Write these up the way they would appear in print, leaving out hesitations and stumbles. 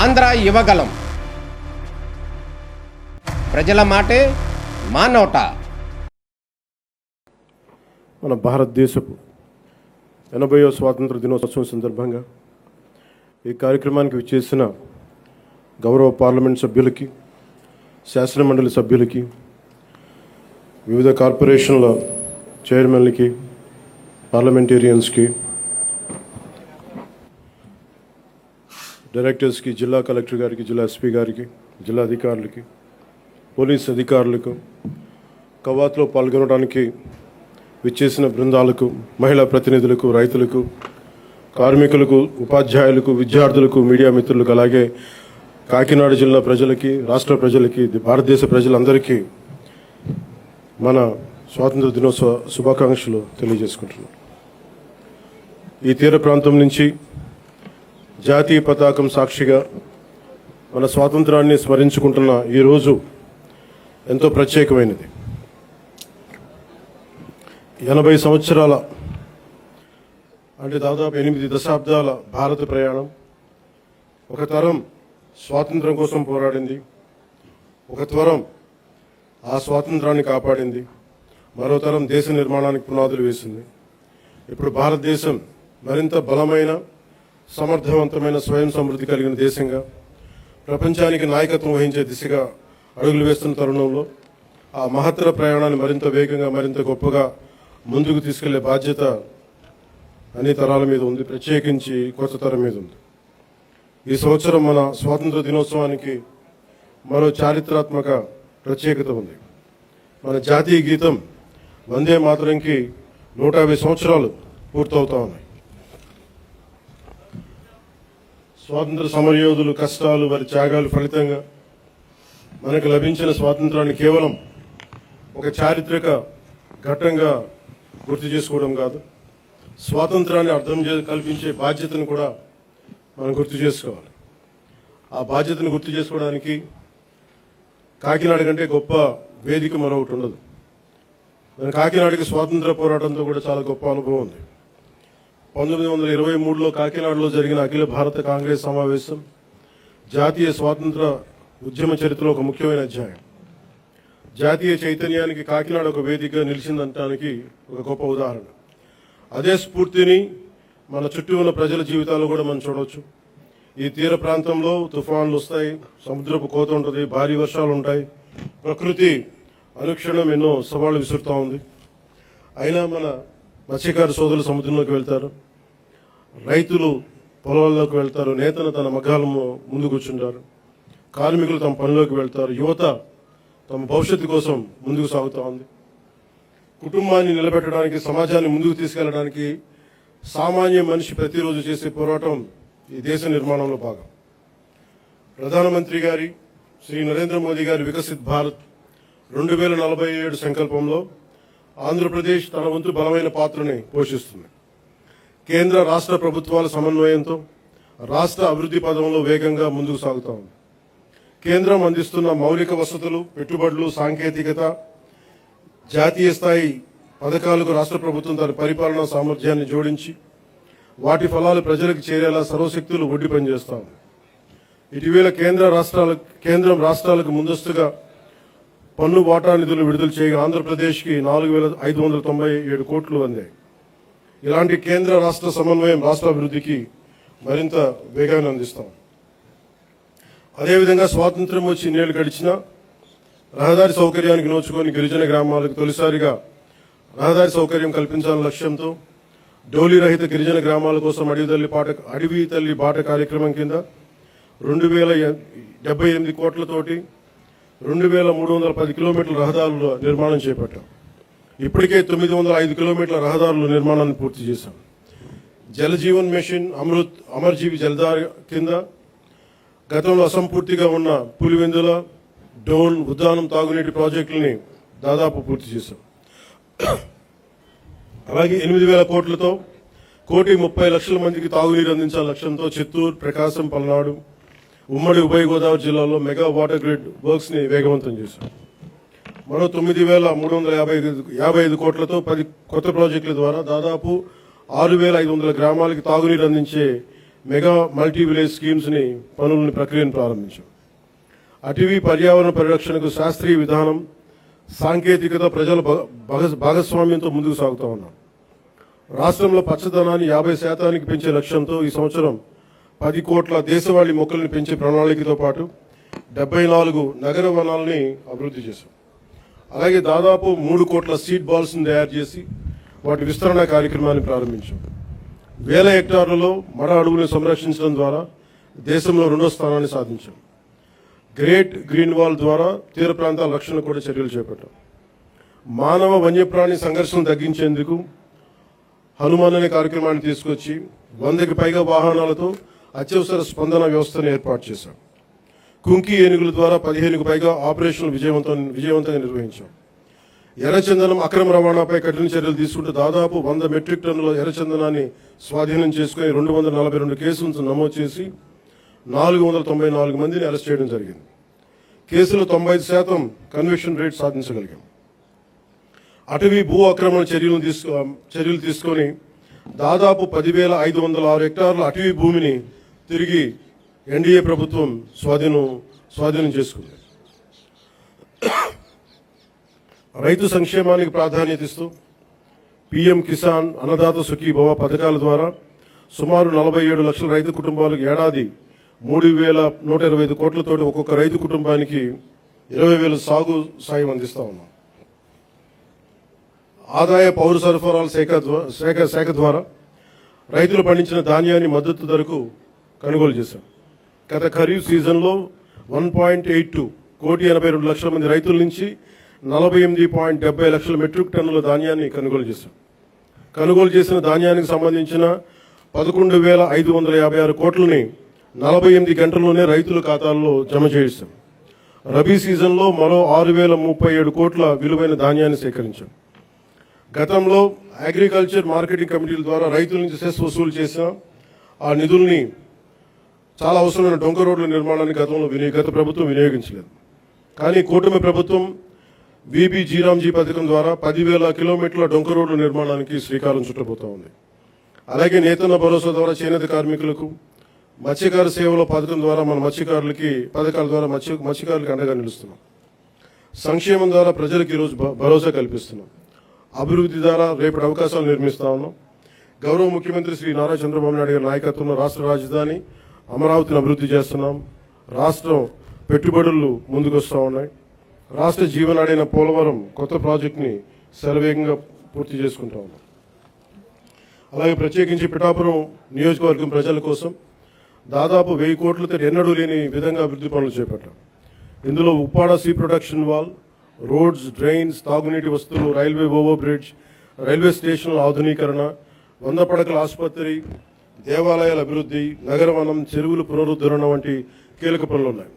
ఆంధ్ర యువగలం. ప్రజల మాటే మా నోట. మన భారతదేశపు 80వ స్వాతంత్ర దినోత్సవం సందర్భంగా ఈ కార్యక్రమానికి విచ్చేసిన గౌరవ పార్లమెంట్ సభ్యులకి, శాసనమండలి సభ్యులకి, వివిధ కార్పొరేషన్ల చైర్మన్లకి, పార్లమెంటేరియన్స్కి, డైరెక్టర్స్కి, జిల్లా కలెక్టర్ గారికి, జిల్లా ఎస్పీ గారికి, జిల్లా అధికారులకి, పోలీస్ అధికారులకు, కవాతులో పాల్గొనడానికి విచ్చేసిన బృందాలకు, మహిళా ప్రతినిధులకు, రైతులకు, కార్మికులకు, ఉపాధ్యాయులకు, విద్యార్థులకు, మీడియా మిత్రులకు, అలాగే కాకినాడ జిల్లా ప్రజలకి, రాష్ట్ర ప్రజలకి, భారతదేశ ప్రజలందరికీ మన స్వాతంత్ర దినోత్సవ శుభాకాంక్షలు తెలియజేసుకుంటున్నాం. ఈ తీర ప్రాంతం నుంచి జాతీయ పతాకం సాక్షిగా మన స్వాతంత్రాన్ని స్మరించుకుంటున్న ఈరోజు ఎంతో ప్రత్యేకమైనది. 80 సంవత్సరాల అంటే దాదాపు 8 దశాబ్దాల భారత ప్రయాణం. ఒక తరం స్వాతంత్రం కోసం పోరాడింది, ఒక తరం ఆ స్వాతంత్రాన్ని కాపాడింది, మరో తరం దేశ నిర్మాణానికి పునాదులు వేసింది. ఇప్పుడు భారతదేశం మరింత బలమైన, సమర్థవంతమైన, స్వయం సమృద్ధి కలిగిన దేశంగా ప్రపంచానికి నాయకత్వం వహించే దిశగా అడుగులు వేస్తున్న తరుణంలో ఆ మహత్తర ప్రయాణాన్ని మరింత వేగంగా, మరింత గొప్పగా ముందుకు తీసుకెళ్లే బాధ్యత అన్ని తరాల మీద ఉంది, ప్రత్యేకించి కొత్త తరం మీద ఉంది. ఈ సంవత్సరం మన స్వాతంత్ర దినోత్సవానికి మరో చారిత్రాత్మక ప్రత్యేకత ఉంది. మన జాతీయ గీతం వందే మాతరంకి 150 సంవత్సరాలు పూర్తవుతా ఉన్నాయి. స్వాతంత్ర సమరయోధులు కష్టాలు, వారి త్యాగాలు ఫలితంగా మనకు లభించిన స్వాతంత్రాన్ని కేవలం ఒక చారిత్రక ఘట్టంగా గుర్తు చేసుకోవడం కాదు, స్వాతంత్రాన్ని అర్థం కల్పించే బాధ్యతను కూడా మనం గుర్తు చేసుకోవాలి. ఆ బాధ్యతను గుర్తు చేసుకోవడానికి కాకినాడ కంటే గొప్ప వేదిక మరొకటి ఉండదు. మన కాకినాడకి స్వాతంత్ర పోరాటంతో కూడా చాలా గొప్ప అనుభవం ఉంది. 1923లో కాకినాడలో జరిగిన అఖిల భారత కాంగ్రెస్ సమావేశం జాతీయ స్వాతంత్ర ఉద్యమ చరిత్రలో ఒక ముఖ్యమైన అధ్యాయం. జాతీయ చైతన్యానికి కాకినాడ ఒక వేదికగా నిలిచిందనడానికి ఒక గొప్ప ఉదాహరణ. అదే స్ఫూర్తిని మన చుట్టూ ఉన్న ప్రజల జీవితాల్లో కూడా మనం చూడవచ్చు. ఈ తీర ప్రాంతంలో తుఫాన్లు వస్తాయి, సముద్రపు కోత ఉంటుంది, భారీ వర్షాలు ఉంటాయి, ప్రకృతి అనుక్షణం ఎన్నో సవాళ్లు విసురుతూ ఉంది. అయినా మన మత్స్యకార సోదరులు సముద్రంలోకి వెళ్తారు, రైతులు పొలాల్లోకి వెళ్తారు, నేతలు తన మగ్గాల ముందు కూర్చుంటారు, కార్మికులు తమ పనిలోకి వెళ్తారు, యువత తమ భవిష్యత్తు కోసం ముందుకు సాగుతూ ఉంది. కుటుంబాన్ని నిలబెట్టడానికి, సమాజాన్ని ముందుకు తీసుకెళ్లడానికి సామాన్య మనిషి ప్రతిరోజు చేసే పోరాటం ఈ దేశ నిర్మాణంలో భాగం. ప్రధానమంత్రి గారి శ్రీ నరేంద్ర మోదీ గారి వికసిత్ భారత్ 2047 సంకల్పంలో ఆంధ్రప్రదేశ్ తన వంతు బలమైన పాత్రని పోషిస్తుంది. కేంద్ర రాష్ట్ర ప్రభుత్వాల సమన్వయంతో రాష్ట్ర అభివృద్ధి పదంలో వేగంగా ముందుకు సాగుతా ఉంది. కేంద్రం అందిస్తున్న మౌలిక వసతులు, పెట్టుబడులు, సాంకేతికత, జాతీయ స్థాయి పథకాలకు రాష్ట్ర ప్రభుత్వం తన పరిపాలనా సామర్థ్యాన్ని జోడించి వాటి ఫలాలు ప్రజలకు చేరేలా సర్వశక్తులు ఒడ్డి పనిచేస్తా ఉంది. ఇటీవల కేంద్రం రాష్ట్రాలకు ముందస్తుగా పన్ను వాటా నిధులు విడుదల చేయగా ఆంధ్రప్రదేశ్కి 4,597 కోట్లు అందాయి. ఇలాంటి కేంద్ర రాష్ట్ర సమన్వయం రాష్ట్ర అభివృద్ధికి మరింత వేగాన్ని అందిస్తాం. అదేవిధంగా స్వాతంత్ర్యం వచ్చి ఇన్నేళ్లు గడిచినా రహదారి సౌకర్యానికి నోచుకొని గిరిజన గ్రామాలకు తొలిసారిగా రహదారి సౌకర్యం కల్పించాలనే లక్ష్యంతో డోలీ రహిత గిరిజన గ్రామాల కోసం అడవి తల్లి బాట కార్యక్రమం కింద 2,078 కోట్లతోటి 2,310 కిలోమీటర్ల రహదారుల నిర్మాణం చేపట్టాం. ఇప్పటికే 905 కిలోమీటర్ల రహదారుల నిర్మాణాన్ని పూర్తి చేశాం. జలజీవన్ మిషన్, అమర్జీవి జలధార కింద గతంలో అసంపూర్తిగా ఉన్న పులివెందుల, డోన్, ఉద్దానం తాగునీటి ప్రాజెక్టులని దాదాపు పూర్తి చేశాం. అలాగే 8,000 కోట్లతో 1,30,00,000 మందికి తాగునీరు అందించాల లక్ష్యంతో చిత్తూరు, ప్రకాశం, పల్నాడు, ఉమ్మడి ఉభయ గోదావరి జిల్లాలో మెగా వాటర్ గ్రిడ్ వర్క్స్ ని వేగవంతం చేశాం. మరో 9,355 కోట్లతో 10 కొత్త ప్రాజెక్టుల ద్వారా దాదాపు 6,500 గ్రామాలకి తాగునీరు అందించే మెగా మల్టీ విలేజ్ స్కీమ్స్ని పనులని ప్రక్రియను ప్రారంభించాం. అటవీ పర్యావరణ పరిరక్షణకు శాస్త్రీయ విధానం, సాంకేతికత, ప్రజల భాగస్వామ్యంతో ముందుకు సాగుతూ ఉన్నాం. రాష్ట్రంలో పచ్చదనాన్ని 50% పెంచే లక్ష్యంతో ఈ సంవత్సరం 10 కోట్ల దేశవాళీ మొక్కల్ని పెంచే ప్రణాళికతో పాటు 74 నగర వనాలని అభివృద్ధి చేశాం. అలాగే దాదాపు 3 కోట్ల సీడ్ బాల్స్ని తయారు చేసి వాటి విస్తరణ కార్యక్రమాన్ని ప్రారంభించాం. 1000 హెక్టార్లలో మడ అడవులను సంరక్షించడం ద్వారా దేశంలో 2వ స్థానాన్ని సాధించాం. గ్రేట్ గ్రీన్ వాల్ ద్వారా తీర ప్రాంతాల రక్షణ కూడా చర్యలు చేపట్టాం. మానవ వన్యప్రాణి సంఘర్షణ తగ్గించేందుకు హనుమాన్ అనే కార్యక్రమాన్ని తీసుకొచ్చి 100కి పైగా వాహనాలతో అత్యవసర స్పందన వ్యవస్థను ఏర్పాటు చేశాం. కుంకి ఏనుగుల ద్వారా 15కు పైగా ఆపరేషన్లు విజయవంతంగా నిర్వహించాం. ఎర్రచందనం అక్రమ రవాణాపై కఠిన చర్యలు తీసుకుంటూ దాదాపు 100 మెట్రిక్ టన్నుల ఎర్రచందనాన్ని స్వాధీనం చేసుకుని 242 కేసులను నమోదు చేసి 494 మందిని అరెస్ట్ చేయడం జరిగింది. కేసులో 95% కన్విక్షన్ రేట్ సాధించగలిగాం. అటవీ భూ ఆక్రమణ చర్యలు తీసుకొని దాదాపు 10,506 హెక్టార్ల అటవీ భూమిని తిరిగి ఎన్డీఏ ప్రభుత్వం స్వాధీనం చేసుకుంది. రైతు సంక్షేమానికి ప్రాధాన్యత ఇస్తూ పీఎం కిసాన్, అన్నదాత సుఖీభవ పథకాల ద్వారా సుమారు 47 లక్షల రైతు కుటుంబాలకు ఏడాది 3,125 కోట్లతోటి ఒక్కొక్క రైతు కుటుంబానికి 20,000 సాగు సాయం అందిస్తా ఉన్నాం. ఆదాయ పౌర సరఫరాల శాఖ ద్వారా రైతులు పండించిన ధాన్యాన్ని మద్దతు ధరకు కొనుగోలు చేశాం. గత ఖరీఫ్ సీజన్లో 1.82 కోటి 82 లక్షల మంది రైతుల నుంచి 48.70 లక్షల మెట్రిక్ టన్నుల ధాన్యాన్ని కొనుగోలు చేశాం. కొనుగోలు చేసిన ధాన్యానికి సంబంధించిన 11,556 కోట్లని 48 గంటల్లోనే రైతుల ఖాతాల్లో జమ చేయిస్తాం. రబీ సీజన్లో మరో 6,037 కోట్ల విలువైన ధాన్యాన్ని సేకరించాం. గతంలో అగ్రికల్చర్ మార్కెటింగ్ కమిటీల ద్వారా రైతుల నుంచి సెస్ వసూలు చేసిన ఆ నిధుల్ని చాలా అవసరమైన డొంక రోడ్ల నిర్మాణానికి గత ప్రభుత్వం వినియోగించలేదు. కానీ కూటమి ప్రభుత్వం బీబీ జీరాంజీ పథకం ద్వారా 10,000 కిలోమీటర్ల డొంక రోడ్ల నిర్మాణానికి శ్రీకారం చుట్టబోతా ఉంది. అలాగే నేతన్న భరోసా ద్వారా చేనేత కార్మికులకు, మత్స్యకార సేవల పథకం ద్వారా మన పథకాల ద్వారా మత్స్యకారులకు అండగా నిలుస్తున్నాం. సంక్షేమం ద్వారా ప్రజలకు ఈరోజు భరోసా కల్పిస్తున్నాం. అభివృద్ధి ద్వారా రేపటి అవకాశాలు నిర్మిస్తా ఉన్నాం. గౌరవ ముఖ్యమంత్రి శ్రీ నారా చంద్రబాబు నాయుడు గారి నాయకత్వంలో రాష్ట్ర రాజధాని అమరావతిని అభివృద్ధి చేస్తున్నాం. రాష్ట్రం పెట్టుబడులు ముందుకు వస్తూ ఉన్నాయి. రాష్ట్ర జీవనాడైన పోలవరం కొత్త ప్రాజెక్టుని శరవేగంగా పూర్తి చేసుకుంటా ఉన్నాం. అలాగే ప్రత్యేకించి పిఠాపురం నియోజకవర్గం ప్రజల కోసం దాదాపు 1000 కోట్లతో ఎన్నడూ లేని విధంగా అభివృద్ధి పనులు చేపట్టాం. ఇందులో Uppada sea protection wall, roads, drains, తాగునీటి వస్తువులు, రైల్వే ఓవర్ బ్రిడ్జ్, రైల్వే స్టేషన్ల ఆధునీకరణ, 100 పడకల ఆసుపత్రి, దేవాలయాల అభివృద్ధి, నగరవనం, చెరువుల పునరుద్ధరణ వంటి కీలక పనులు ఉన్నాయి.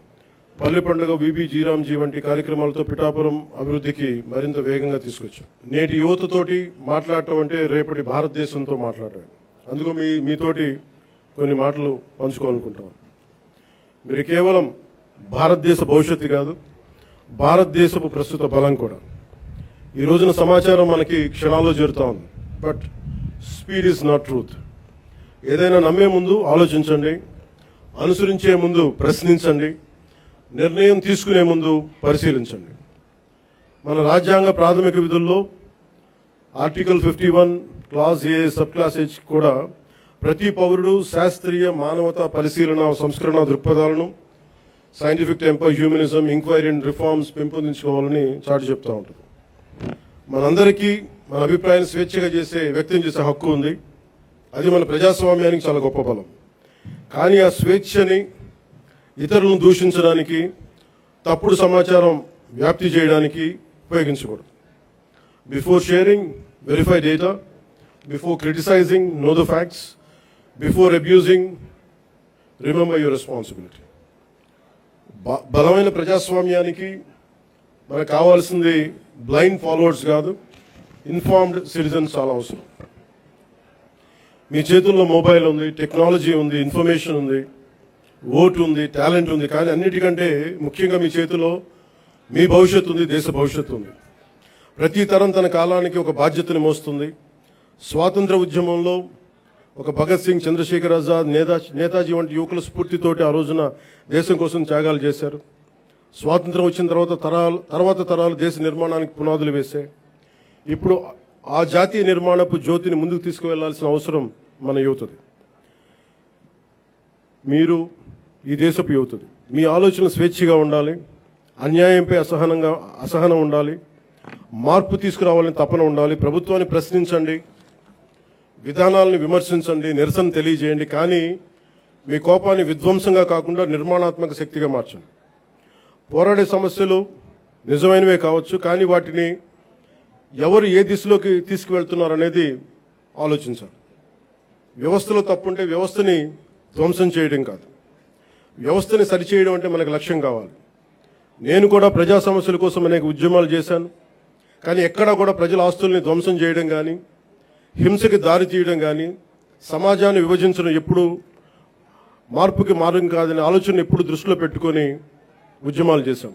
పల్లె పండుగ, బీబీ జీరాంజీ వంటి కార్యక్రమాలతో పిఠాపురం అభివృద్ధికి మరింత వేగంగా తీసుకొచ్చాం. నేటి యువతతోటి మాట్లాడటం అంటే రేపటి భారతదేశంతో మాట్లాడటం. అందుకు మీతోటి కొన్ని మాటలు పంచుకోవాలనుకుంటాం. మీరు కేవలం భారతదేశ భవిష్యత్తు కాదు, భారతదేశపు ప్రస్తుత బలం కూడా. ఈ రోజున సమాచారం మనకి క్షణాల్లో చేరుతా ఉంది. But speed is not truth. ఏదైనా నమ్మే ముందు ఆలోచించండి, అనుసరించే ముందు ప్రశ్నించండి, నిర్ణయం తీసుకునే ముందు పరిశీలించండి. మన రాజ్యాంగ ప్రాథమిక విధుల్లో article 51 clause A sub clause H కూడా ప్రతి పౌరుడు శాస్త్రీయ మానవతా పరిశీలన సంస్కరణ దృక్పథాలను, scientific temper, humanism, inquiry and reforms పెంపొందించుకోవాలని చాటి చెప్తూ ఉంటుంది. మనందరికీ మన అభిప్రాయాన్ని స్వేచ్ఛగా వ్యక్తం చేసే హక్కు ఉంది. అది మన ప్రజాస్వామ్యానికి చాలా గొప్ప బలం. కానీ ఆ స్వేచ్ఛని ఇతరులను దూషించడానికి, తప్పుడు సమాచారం వ్యాప్తి చేయడానికి ఉపయోగించకూడదు. Before sharing, verify data. Before criticizing, know the facts. Before abusing, remember your responsibility. బలమైన ప్రజాస్వామ్యానికి మనకు కావాల్సింది బ్లైండ్ ఫాలోవర్స్ కాదు, ఇన్ఫార్మ్డ్ సిటిజన్స్ చాలా అవసరం. మీ చేతుల్లో మొబైల్ ఉంది, టెక్నాలజీ ఉంది, ఇన్ఫర్మేషన్ ఉంది, ఓటు ఉంది, టాలెంట్ ఉంది. కానీ అన్నిటికంటే ముఖ్యంగా మీ చేతిలో మీ భవిష్యత్తు ఉంది, దేశ భవిష్యత్తు ఉంది. ప్రతి తరం తన కాలానికి ఒక బాధ్యతను మోస్తుంది. స్వాతంత్ర ఉద్యమంలో ఒక భగత్ సింగ్, చంద్రశేఖర్ ఆజాద్, నేతాజీ వంటి యువకుల స్ఫూర్తితోటి ఆ రోజున దేశం కోసం త్యాగాలు చేశారు. స్వాతంత్రం వచ్చిన తర్వాత తరాలు దేశ నిర్మాణానికి పునాదులు వేశాయి. ఇప్పుడు ఆ జాతీయ నిర్మాణపు జ్యోతిని ముందుకు తీసుకువెళ్లాల్సిన అవసరం మన యువతది. మీరు ఈ దేశపు యువతది. మీ ఆలోచన స్వేచ్ఛగా ఉండాలి, అన్యాయంపై అసహనం ఉండాలి, మార్పు తీసుకురావాలని తపన ఉండాలి. ప్రభుత్వాన్ని ప్రశ్నించండి, విధానాలను విమర్శించండి, నిరసన తెలియజేయండి. కానీ మీ కోపాన్ని విధ్వంసంగా కాకుండా నిర్మాణాత్మక శక్తిగా మార్చండి. పోరాడే సమస్యలు నిజమైనవే కావచ్చు, కానీ వాటిని ఎవరు ఏ దిశలోకి తీసుకువెళ్తున్నారనేది ఆలోచించాలి. వ్యవస్థలో తప్పుంటే వ్యవస్థని ధ్వంసం చేయడం కాదు, వ్యవస్థని సరిచేయడం అంటే మనకు లక్ష్యం కావాలి. నేను కూడా ప్రజా సమస్యల కోసం అనేక ఉద్యమాలు చేశాను. కానీ ఎక్కడా కూడా ప్రజల ఆస్తుల్ని ధ్వంసం చేయడం కానీ, హింసకి దారి తీయడం కానీ, సమాజాన్ని విభజించడం ఎప్పుడు మార్పుకి మార్గం కాదనే ఆలోచన ఎప్పుడు దృష్టిలో పెట్టుకొని ఉద్యమాలు చేశాం.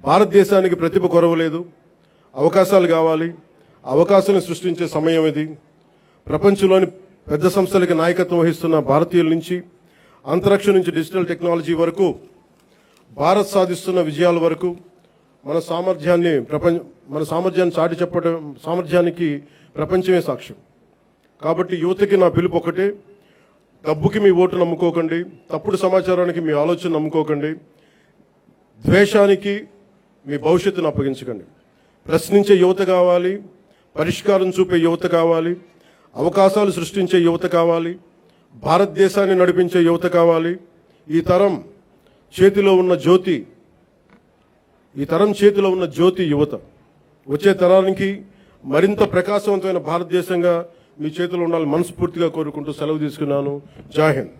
భారతదేశానికి ప్రతిభ కొరవలేదు, అవకాశాలు కావాలి. అవకాశాలను సృష్టించే సమయం ఇది. ప్రపంచంలోని పెద్ద సంస్థలకి నాయకత్వం వహిస్తున్న భారతీయుల నుంచి, అంతరిక్షం నుంచి డిజిటల్ టెక్నాలజీ వరకు, భారత్ సాధిస్తున్న విజయాల వరకు మన సామర్థ్యాన్ని చాటి చెప్పడం సామర్థ్యానికి ప్రపంచమే సాక్ష్యం. కాబట్టి యువతకి నా పిలుపు ఒకటే: డబ్బుకి మీ ఓటు నమ్ముకోకండి, తప్పుడు సమాచారానికి మీ ఆలోచన నమ్ముకోకండి, ద్వేషానికి మీ భవిష్యత్తును అప్పగించకండి. ప్రశ్నించే యువత కావాలి, పరిష్కారం చూపే యువత కావాలి, అవకాశాలు సృష్టించే యువత కావాలి, భారతదేశాన్ని నడిపించే యువత కావాలి. ఈ తరం చేతిలో ఉన్న జ్యోతి యువత. వచ్చే తరానికి మరింత ప్రకాశవంతమైన భారతదేశంగా మీ చేతిలో ఉండాలని మనస్ఫూర్తిగా కోరుకుంటూ సెలవు తీసుకున్నాను. జై హింద్.